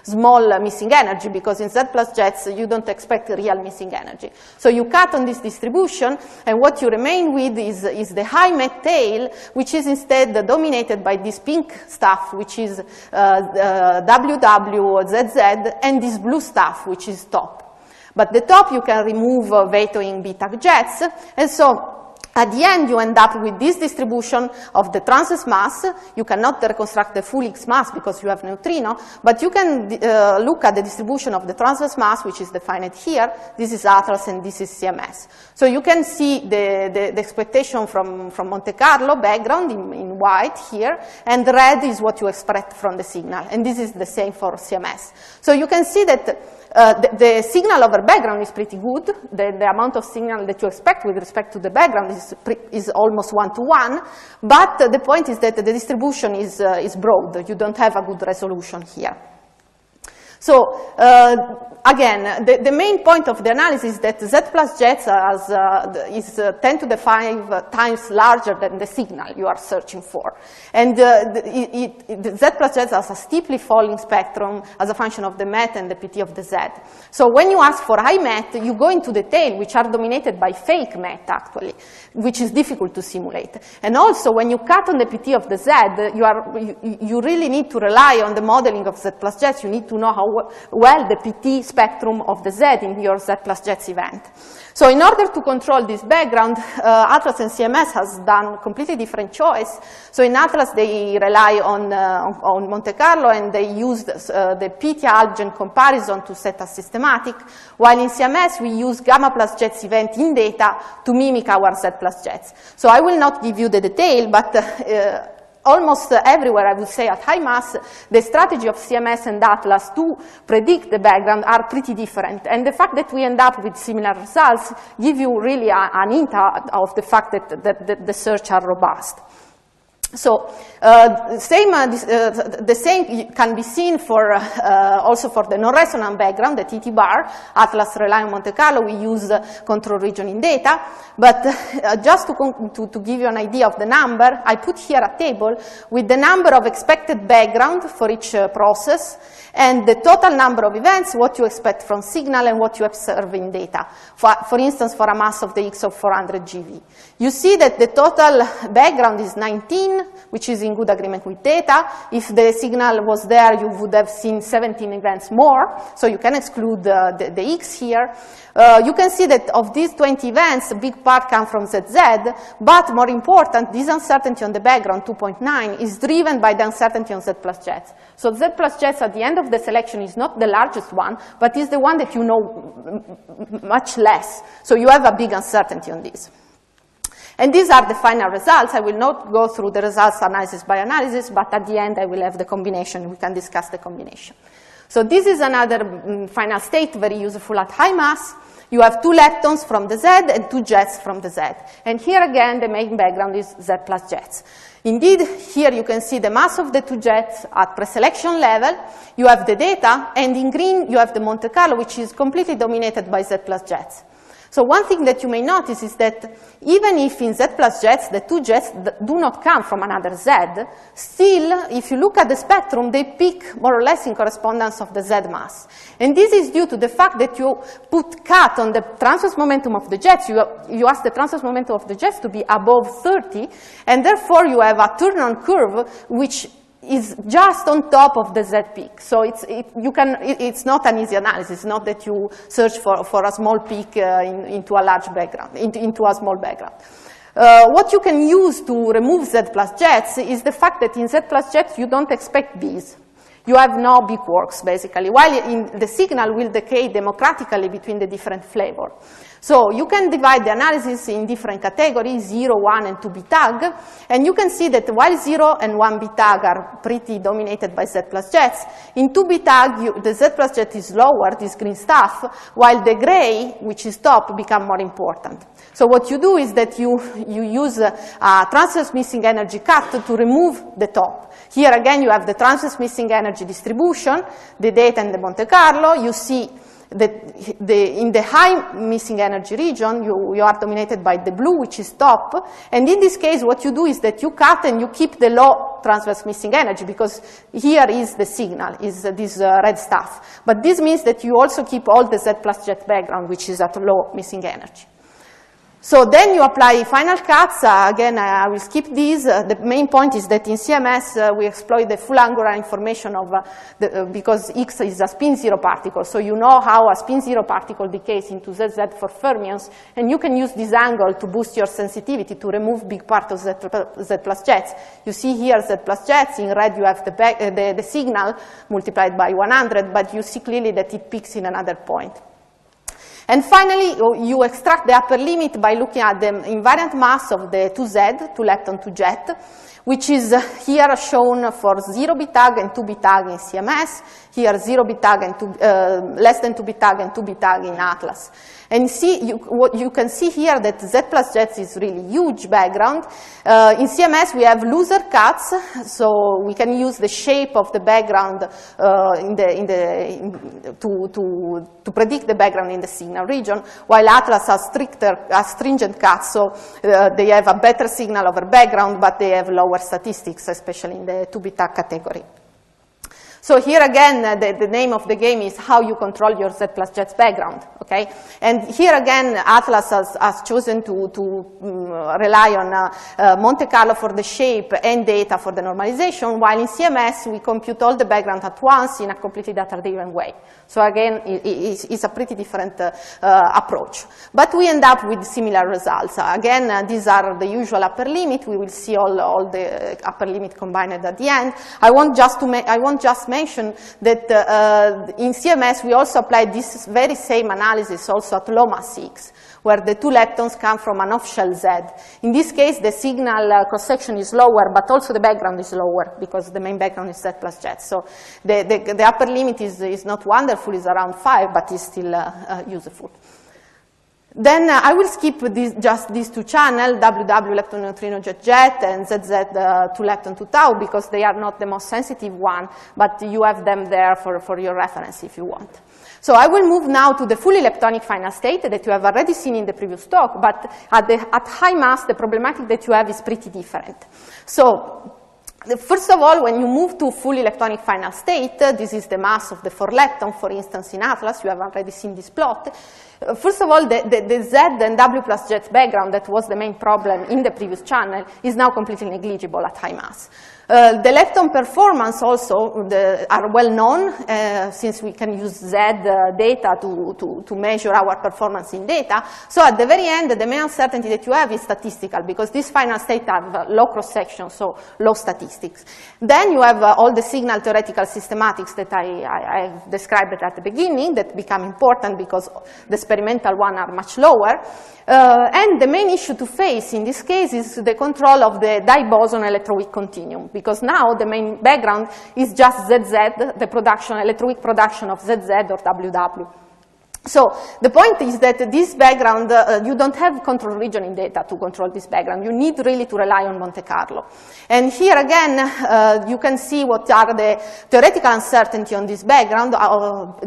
small missing energy, because in Z+jets you don't expect real missing energy. So you cut on this distribution, and what you remain with is the high Met tail, which is instead dominated by this pink stuff, which is WW, ZZ, and this blue stuff, which is top. But the top you can remove vetoing beta jets, and so at the end, you end up with this distribution of the transverse mass. You cannot reconstruct the full X mass because you have neutrino, but you can look at the distribution of the transverse mass, which is defined here. This is Atlas and this is CMS. So you can see the expectation from Monte Carlo background in white here, and red is what you expect from the signal, and this is the same for CMS. So you can see that the signal over background is pretty good. The amount of signal that you expect with respect to the background is almost 1-to-1, but the point is that the distribution is broad. You don't have a good resolution here. So again, the main point of the analysis is that Z+jets is 10 to the 5 times larger than the signal you are searching for. And the Z+jets has a steeply falling spectrum as a function of the Met and the PT of the Z. So when you ask for high Met, you go into the tail, which are dominated by fake Met, actually, which is difficult to simulate. And also, when you cut on the PT of the Z, you really need to rely on the modeling of Z+jets. You need to know how well the PT spectrum of the Z in your Z+jets event. So in order to control this background, Atlas and CMS has done completely different choice. So in Atlas, they rely on Monte Carlo, and they used the PT algen comparison to set a systematic, while in CMS, we use gamma plus jets event in data to mimic our Z+jets. So I will not give you the detail, but almost everywhere, I would say, at high mass, the strategy of CMS and Atlas to predict the background are pretty different. And the fact that we end up with similar results give you really an hint of the fact that the search are robust. So the same can be seen for also for the non-resonant background, the TT bar. Atlas rely on Monte Carlo. We use control region in data. But just to give you an idea of the number, I put here a table with the number of expected background for each process and the total number of events, what you expect from signal and what you observe in data. For instance, for a mass of the Higgs of 400 GeV. You see that the total background is 19, which is in good agreement with data. If the signal was there, you would have seen 17 events more, so you can exclude the Higgs here. You can see that of these 20 events, a big part come from ZZ, but more important, this uncertainty on the background, 2.9, is driven by the uncertainty on Z+jets. So Z+jets at the end of the selection is not the largest one, but is the one that you know much less. So you have a big uncertainty on this. And these are the final results. I will not go through the results analysis by analysis, but at the end I will have the combination. We can discuss the combination. So this is another final state, very useful at high mass. You have 2 leptons from the Z and 2 jets from the Z. And here again, the main background is Z+jets. Indeed, here you can see the mass of the 2 jets at preselection level. You have the data, and in green you have the Monte Carlo, which is completely dominated by Z+jets. So one thing that you may notice is that even if in Z+jets, the 2 jets do not come from another Z, still, if you look at the spectrum, they peak more or less in correspondence of the Z mass. And this is due to the fact that you put cut on the transverse momentum of the jets. You ask the transverse momentum of the jets to be above 30, and therefore you have a turn-on curve which is just on top of the Z peak. So it's not an easy analysis. It's not that you search for a small peak into a large background, into a small background. What you can use to remove Z+jets is the fact that in Z+jets you don't expect these. You have no big quarks, basically, while in the signal will decay democratically between the different flavors. So you can divide the analysis in different categories, 0, 1, and 2B tag, and you can see that while 0 and 1B tag are pretty dominated by Z+jets, in 2B tag the Z+jet is lower, this green stuff, while the gray, which is top, become more important. So what you do is that you use a transverse missing energy cut to remove the top. Here again you have the transverse missing energy distribution, the data and the Monte Carlo. You see that in the high missing energy region, you are dominated by the blue, which is top. And in this case, what you do is that you cut and you keep the low transverse missing energy, because here is the signal, is this red stuff. But this means that you also keep all the Z+jet background, which is at low missing energy. So then you apply final cuts. Again, I will skip these. The main point is that in CMS, we exploit the full angular information of because X is a spin-zero particle. So you know how a spin-zero particle decays into ZZ for fermions, and you can use this angle to boost your sensitivity to remove big part of Z+jets. You see here Z+jets. In red, you have the signal multiplied by 100, but you see clearly that it peaks in another point. And finally, you extract the upper limit by looking at the invariant mass of the 2Z, 2 lepton, 2 jet, which is here shown for 0B tag and 2B tag in CMS, here 0B tag and less than 2B tag and 2B tag in Atlas. And what you can see here that Z+jets is really huge background. In CMS we have looser cuts, so we can use the shape of the background to predict the background in the signal region, while Atlas has stringent cuts, so they have a better signal over background, but they have lower statistics, especially in the 2B tag category. So here again, the name of the game is how you control your Z+jets background, okay? And here again, Atlas has chosen to rely on Monte Carlo for the shape and data for the normalization, while in CMS we compute all the background at once in a completely data-driven way. So again, it's a pretty different approach. But we end up with similar results. Again, these are the usual upper limit. We will see all the upper limit combined at the end. I want just mention that in CMS we also apply this very same analysis also at low mass Higgs, where the 2 leptons come from an off-shell Z. In this case, the signal cross-section is lower, but also the background is lower, because the main background is Z+jet. So the upper limit is not wonderful, it's around 5, but is still useful. Then I will skip just these two channels, WW electron neutrino jet and ZZ 2 lepton 2 tau, because they are not the most sensitive one, but you have them there for your reference if you want. So I will move now to the fully leptonic final state that you have already seen in the previous talk, but at high mass, the problematic that you have is pretty different. So first of all, when you move to fully leptonic final state, this is the mass of the 4 lepton, for instance, in Atlas. You have already seen this plot. First of all, the Z and W plus jets background that was the main problem in the previous channel is now completely negligible at high mass. The lepton performance also are well known since we can use Z data to measure our performance in data. So at the very end, the main uncertainty that you have is statistical, because these final states have low cross-section, so low statistics. Then you have all the signal theoretical systematics that I described at the beginning that become important because the experimental ones are much lower. And the main issue to face in this case is the control of the diboson electroweak continuum, because now the main background is just ZZ, the production, electroweak production of ZZ or WW. So the point is that this background, you don't have control region in data to control this background. You need really to rely on Monte Carlo. And here again, you can see what are the theoretical uncertainty on this background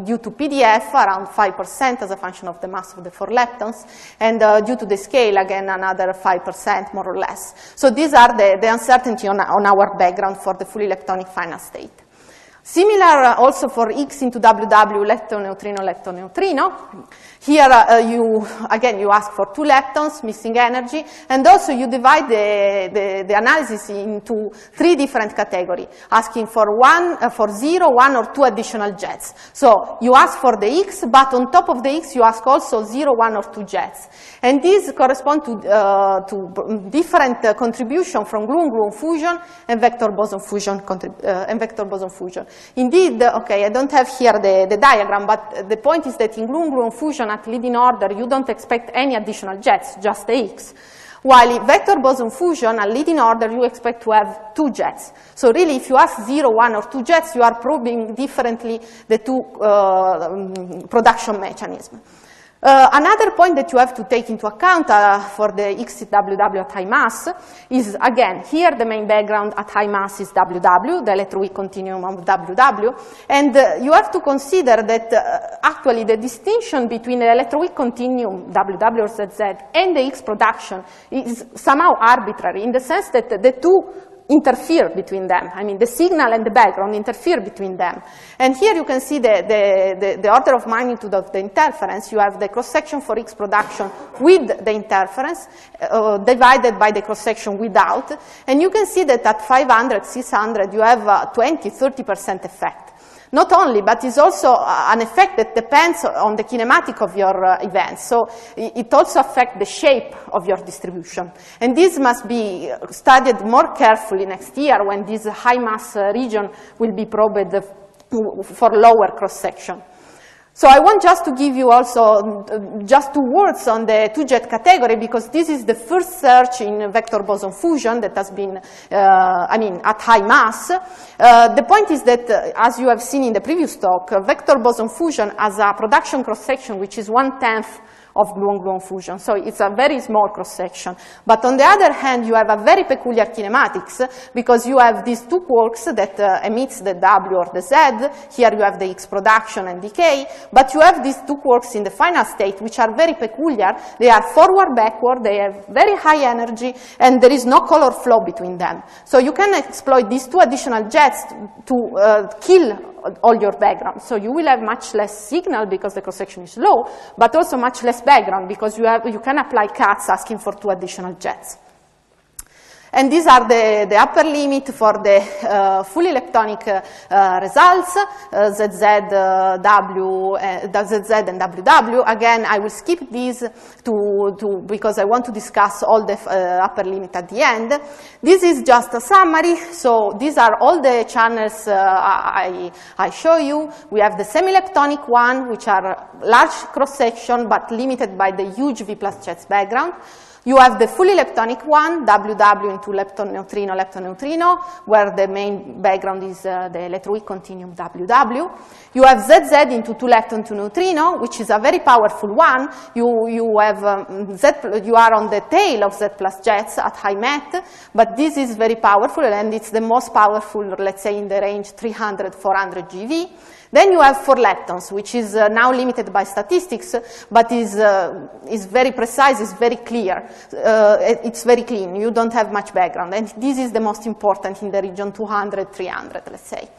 due to PDF, around 5% as a function of the mass of the 4 leptons, and due to the scale, again, another 5% more or less. So these are the uncertainty on our background for the fully leptonic final state. Similar also for X into WW, lepton, neutrino. Here, you ask for 2 leptons, missing energy, and also you divide the analysis into 3 different categories, asking for 0, 1, or 2 additional jets. So you ask for the X, but on top of the X, you ask also 0, 1, or 2 jets. And these correspond to different contribution from gluon-gluon fusion and vector boson fusion. Indeed, okay, I don't have here the diagram, but the point is that in gluon-gluon fusion at leading order, you don't expect any additional jets, just the X. While in vector boson fusion at leading order, you expect to have 2 jets. So really, if you ask 0, 1, or 2 jets, you are probing differently the 2 production mechanisms. Another point that you have to take into account for the XWW at high mass is, again, here the main background at high mass is WW, the electroweak continuum of WW, and you have to consider that actually the distinction between the electroweak continuum, WW or ZZ, and the X production is somehow arbitrary, in the sense that the two interfere between them. I mean, the signal and the background interfere between them. And here you can see the order of magnitude of the interference. You have the cross-section for X production with the interference divided by the cross-section without. And you can see that at 500, 600, you have 20, 30% effect. Not only, but it's also an effect that depends on the kinematic of your events. So it also affects the shape of your distribution. And this must be studied more carefully next year when this high mass region will be probed for lower cross-section. So I want just to give you also just 2 words on the 2-jet category, because this is the first search in vector boson fusion that has been, at high mass. The point is that, as you have seen in the previous talk, vector boson fusion has a production cross-section which is 1/10 of gluon-gluon fusion. So it's a very small cross-section. But on the other hand, you have a very peculiar kinematics, because you have these 2 quarks that emits the W or the Z. Here you have the X production and decay. But you have these 2 quarks in the final state, which are very peculiar. They are forward-backward, they have very high energy, and there is no color flow between them. So you can exploit these 2 additional jets to kill all your background. So you will have much less signal because the cross-section is low, but also much less background because you can apply cuts asking for 2 additional jets. And these are the upper limit for the fully leptonic results, ZZ and WW. Again, I will skip these because I want to discuss all the upper limit at the end. This is just a summary. So these are all the channels I show you. We have the semi-leptonic one, which are large cross-section but limited by the huge V+jets background. You have the fully leptonic one, WW into lepton-neutrino, where the main background is the electroweak continuum WW. You have ZZ into 2 lepton, 2 neutrino, which is a very powerful one. You are on the tail of Z+jets at high MET, but this is very powerful, and it's the most powerful, let's say, in the range 300, 400 GeV. Then you have 4 leptons, which is now limited by statistics, but is very precise, is very clear. It's very clean. You don't have much background. And this is the most important in the region 200, 300, let's say.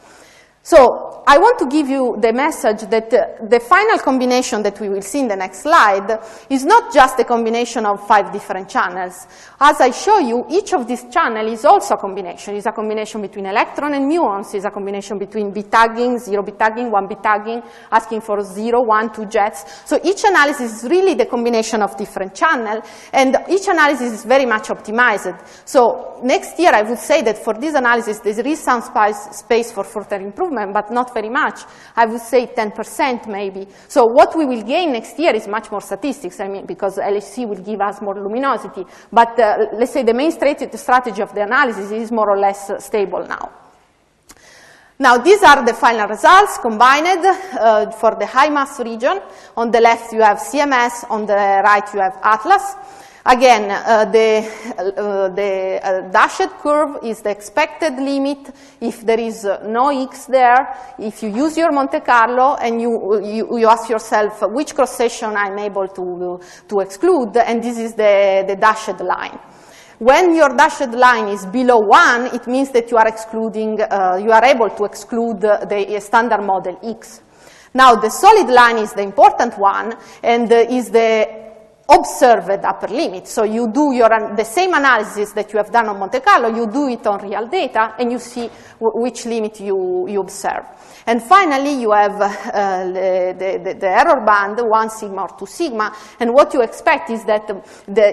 So I want to give you the message that the final combination that we will see in the next slide is not just a combination of 5 different channels. As I show you, each of these channels is also a combination. It's a combination between electron and muons. It's a combination between bit tagging, 0 bit tagging, 1 bit tagging, asking for 0, 1, 2 jets. So each analysis is really the combination of different channels, and each analysis is very much optimized. So next year I would say that for this analysis there is some space for further improvement, but not very much. I would say 10% maybe. So what we will gain next year is much more statistics, I mean, because LHC will give us more luminosity. But let's say the main strategy of the analysis is more or less stable now. Now, these are the final results combined for the high mass region. On the left you have CMS, on the right you have Atlas. Again, the dashed curve is the expected limit if there is no X there. If you use your Monte Carlo and you ask yourself which cross section I'm able to exclude, and this is the dashed line. When your dashed line is below 1, it means that you are excluding, you are able to exclude the standard model X. Now, the solid line is the important one, and is the observed upper limit. So you do the same analysis that you have done on Monte Carlo, you do it on real data, and you see which limit you observe. And finally, you have the error band, 1 sigma or 2 sigma, and what you expect is that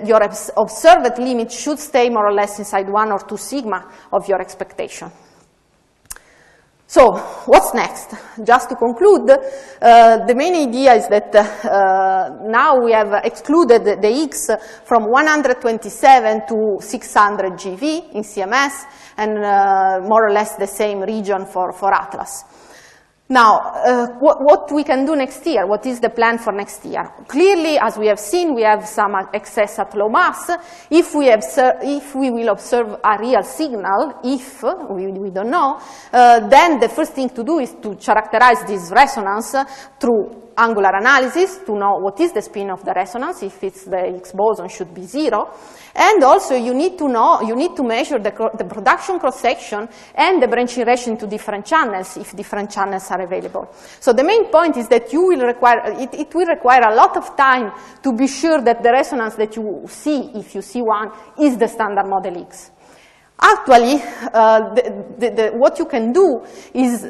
your observed limit should stay more or less inside 1 or 2 sigma of your expectation. So, what's next? Just to conclude, the main idea is that now we have excluded the X from 127 to 600 GeV in CMS, and more or less the same region for Atlas. Now, what we can do next year? What is the plan for next year? Clearly, as we have seen, we have some excess at low mass. If we will observe a real signal, we don't know, then the first thing to do is to characterize this resonance through angular analysis to know what is the spin of the resonance. If it's the Higgs boson, should be 0. And also you need to measure the production cross-section and the branching ratio into different channels, if different channels are available. So the main point is that it will require a lot of time to be sure that the resonance that you see, if you see one, is the standard model Higgs. Actually, what you can do is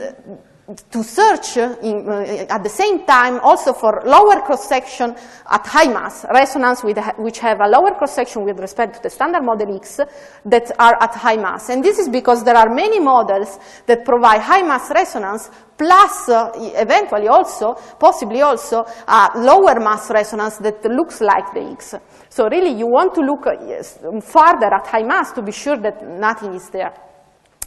to search at the same time also for lower cross-section at high mass, resonance which have a lower cross-section with respect to the standard model X that are at high mass. And this is because there are many models that provide high mass resonance plus eventually also, possibly also, a lower mass resonance that looks like the X. So really you want to look farther at high mass to be sure that nothing is there.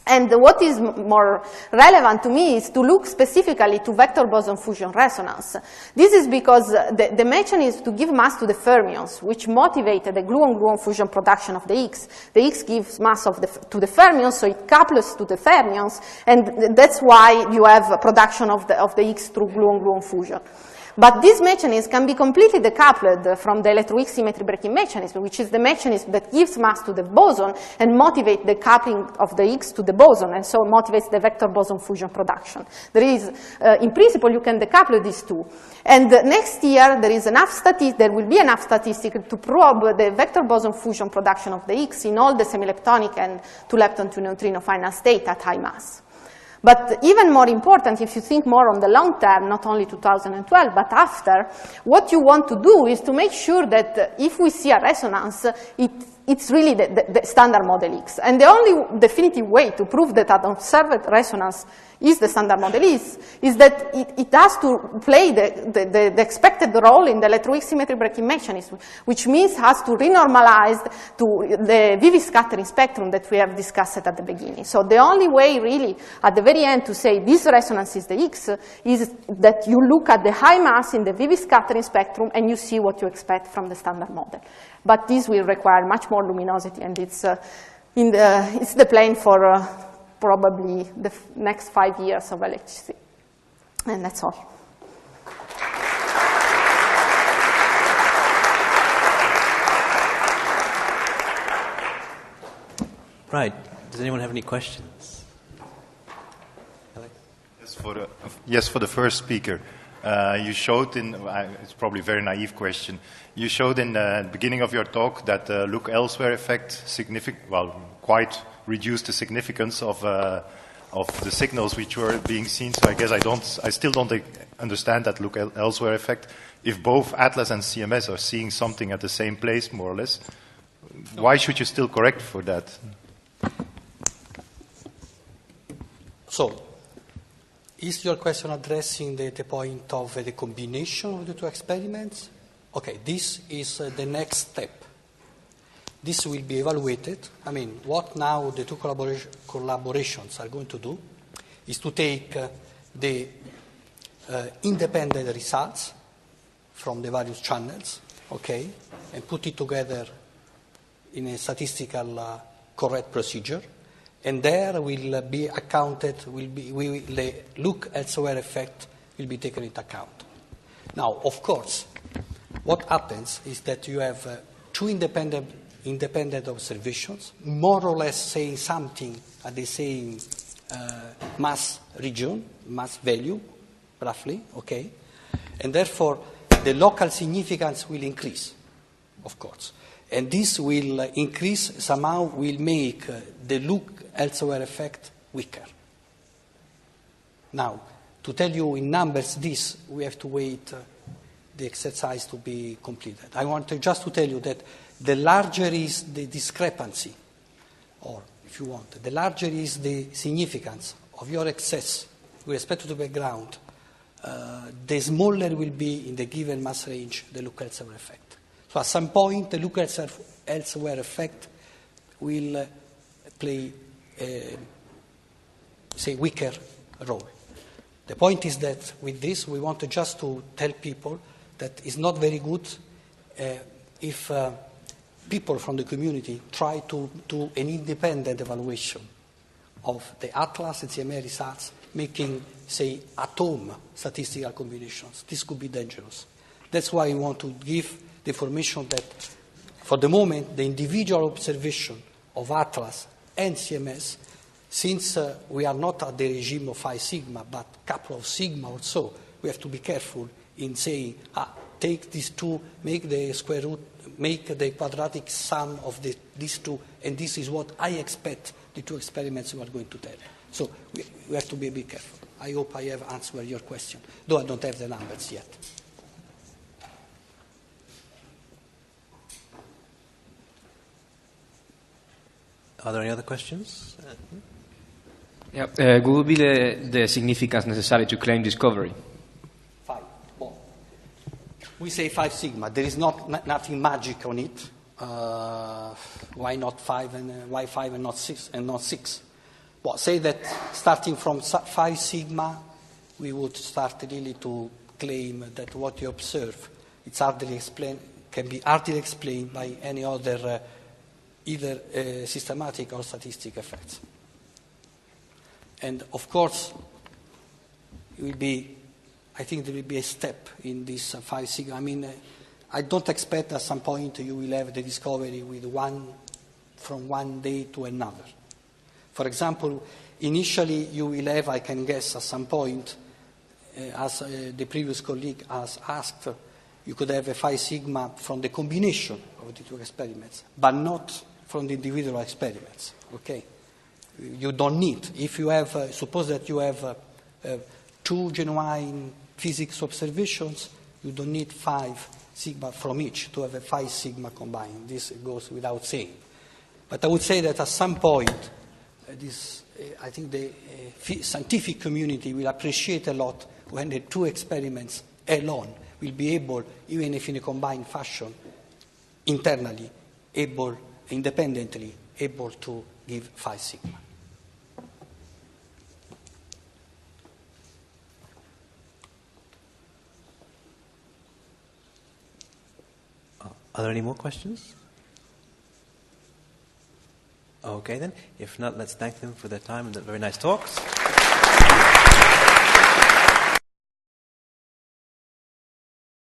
And what is more relevant to me is to look specifically to vector boson fusion resonance. This is because the mechanism to give mass to the fermions, which motivated the gluon-gluon fusion production of the Higgs. The Higgs gives mass to the fermions, so it couples to the fermions, and that's why you have production of the Higgs through gluon-gluon fusion. But this mechanism can be completely decoupled from the electroweak symmetry breaking mechanism, which is the mechanism that gives mass to the boson and motivates the coupling of the Higgs to the boson, and so motivates the vector boson fusion production. There is, in principle, you can decouple these two. And next year, there will be enough statistics to probe the vector boson fusion production of the Higgs in all the semileptonic and 2 lepton 2 neutrino final state at high mass. But even more important, if you think more on the long term, not only 2012, but after, what you want to do is to make sure that if we see a resonance, it's really the standard model X. And the only definitive way to prove that an observed resonance is the standard model is that it has to play the expected role in the electroweak symmetry breaking mechanism, which means has to renormalize to the VV scattering spectrum that we have discussed at the beginning. So the only way really at the very end to say this resonance is the Higgs is that you look at the high mass in the VV scattering spectrum and you see what you expect from the standard model. But this will require much more luminosity, and it's the plan for probably the next 5 years of LHC. And that's all. Right. Does anyone have any questions? Yes, for the first speaker. You showed it's probably a very naive question. You showed in the beginning of your talk that the look elsewhere effect quite reduced the significance of the signals which were being seen. So I guess I still don't understand that look elsewhere effect. If both Atlas and CMS are seeing something at the same place, more or less, why should you still correct for that? So, is your question addressing the point of the combination of the two experiments? Okay, this is the next step. This will be evaluated. I mean, what now the two collaborations are going to do is to take the independent results from the various channels, okay, and put it together in a statistical correct procedure. And there will be accounted, the look elsewhere effect will be taken into account. Now, of course, what happens is that you have two independent observations, more or less saying something at the same mass region, mass value, roughly, okay? And therefore, the local significance will increase, of course. And this will increase, somehow will make the look elsewhere effect weaker. Now, to tell you in numbers this, we have to wait the exercise to be completed. I want just to tell you that the larger is the discrepancy, or if you want, the larger is the significance of your excess with respect to the background, the smaller will be in the given mass range the look elsewhere effect. So at some point, the look elsewhere effect will play a weaker role. The point is that with this, we want just to tell people that it's not very good if people from the community try to do an independent evaluation of the Atlas and CMS results, making, say, atom statistical combinations. This could be dangerous. That's why we want to give the information that, for the moment, the individual observation of Atlas and CMS, since we are not at the regime of 5 sigma, but a couple of sigma or so, we have to be careful in saying, take these two, make the square root, make the quadratic sum of these two, and this is what I expect the two experiments we are going to tell. So we have to be a bit careful. I hope I have answered your question, though I don't have the numbers yet. Are there any other questions? Yeah, what would be the significance necessary to claim discovery? 5. Well, we say 5 sigma. There is nothing magic on it. Why not 5 and why 5 and not 6 and not 6? Well, say that starting from 5 sigma, we would start really to claim that what you observe, it's hardly explained, can be hardly explained by any other either systematic or statistic effects. And of course, it will be, I think there will be a step in this 5 sigma. I mean, I don't expect at some point you will have the discovery with from one day to another. For example, initially you will have, I can guess at some point, as the previous colleague has asked, you could have a 5 sigma from the combination of the two experiments, but not from the individual experiments, okay? You don't need, if you have, suppose that you have 2 genuine physics observations, you don't need 5 sigma from each to have a 5 sigma combined. This goes without saying. But I would say that at some point, I think the scientific community will appreciate a lot when the two experiments alone will be able, even if in a combined fashion, internally, independently, able to give phi sigma. Are there any more questions? Okay then, if not, let's thank them for their time and the very nice talks.